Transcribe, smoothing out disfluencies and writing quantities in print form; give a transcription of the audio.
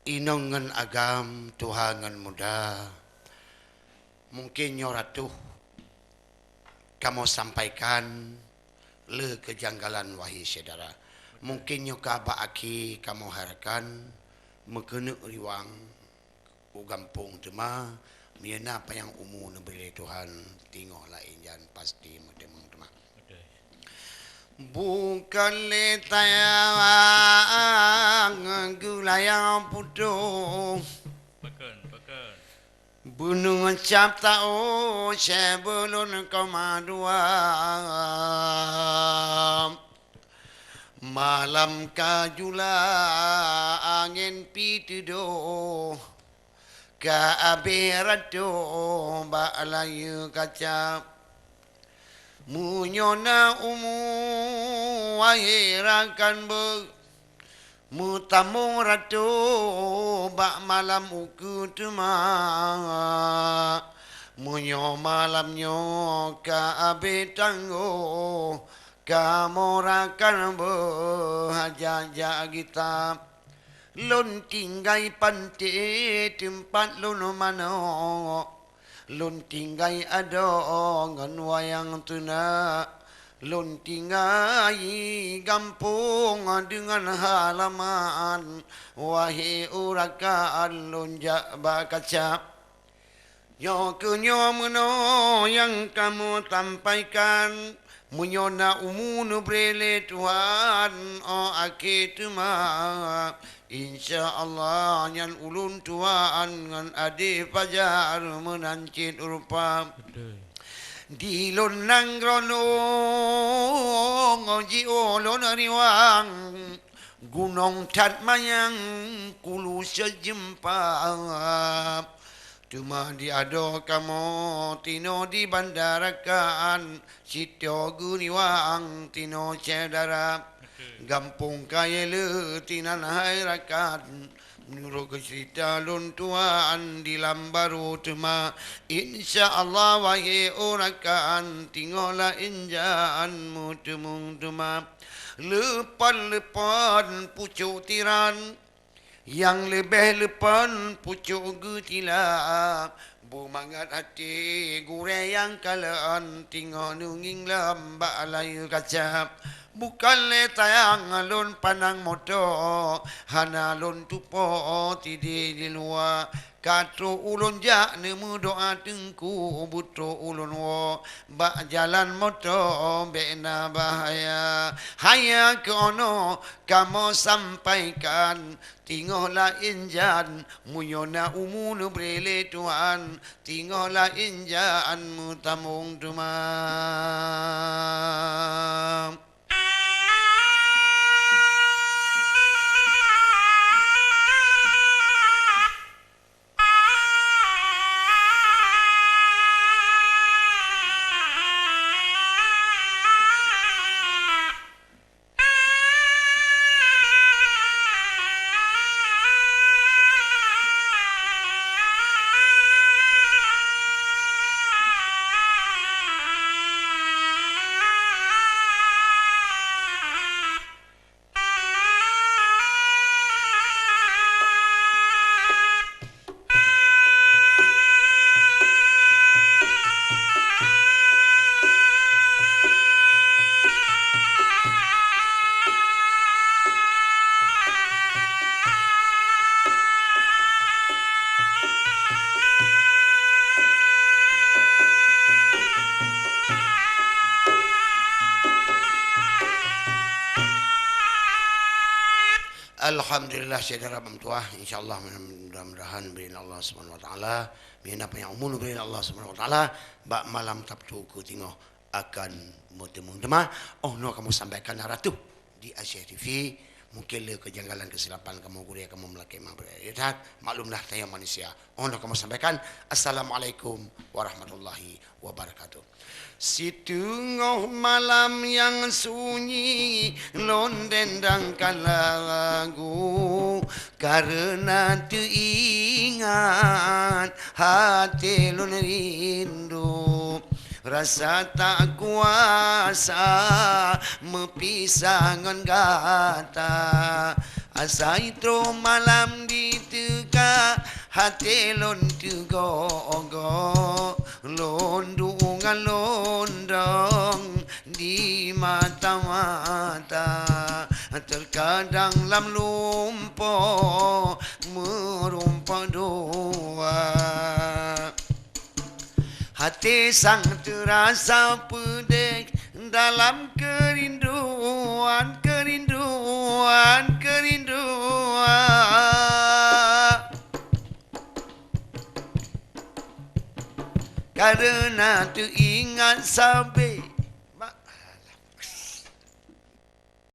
Inongan agam tuhangan muda. Mungkin nyoratuh kamu sampaikan le kejanggalan wahai saudara. Mungkin nyoka baaki kamu harakan mekena riwang ugampung tema miana apa yang umum beri Tuhan tinggal lain jangan pasti medemung tema. Bukan letayang gulaya putu Bunung cap tau sebelum kemadua Malam kajula angin pitudo Kaabirado ba'layu kacap Munyona wahirakan mutamung ratu bak malam uku tuma munyo malamnyo ka abetanggo kamorakan hajaja kita lun tinggai panti tempat lun mano lun tinggai ado ngan wayang tuna lun tinggai gampung dengan halaman wahai urakan lun jak bakaca yo kunyo meno yang kamu sampaikan munyona umunu brele Tuhan o akituma InsyaAllah nyan ulun tuaan ngan adi fajar menancit rupa di lonang grono ngoji olon riwang gunung cat mayang kulu sejempa cuma diado kamu tino di bandarakan sitio guniwang tino cedara gampung kaya le tinan hai rakat menurut cerita lun tuan di lambaru tema insyaallah wahai orakan tinggallah injaanmu temung tema lepan pucuk tiran yang lebih lepan pucuk gutila bumangat hati gure yang kalaan tinggal nunging lambak layu kacap bukan letayang alun panang moto hana alun tupo tidi di luar katro ulun jak nemu doa tengku butro ulun wo bak jalan moto bena bahaya haya kono kamu sampaikan tinggallah injan muyona umun brele Tuhan tinggallah injan mutamung dumam Alhamdulillah saudara pemtua insyaallah mudah-mudahan beri Allah Subhanahu wa taala mina apa yang umum beri Allah Subhanahu wa taala bak malam sabtu ku tingoh akan bertemu tema no kamu sampaikan ratu di Asia TV mungkin le kejanggalan kesilapan kamu guru kamu melakai mabrayat maklumlah saya manusia no kamu sampaikan assalamualaikum warahmatullahi wabarakatuh. Situnggoh malam yang sunyi londen lagu karena teringat hati lun rindu rasa tak kuasa mepisah ngan kata Asa itu malam ditegak hati lon tego londungan londong di mata-mata terkadang lam lumpur merumpah doa hati sang terasa pedih dalam kerinduan karena teringat sampai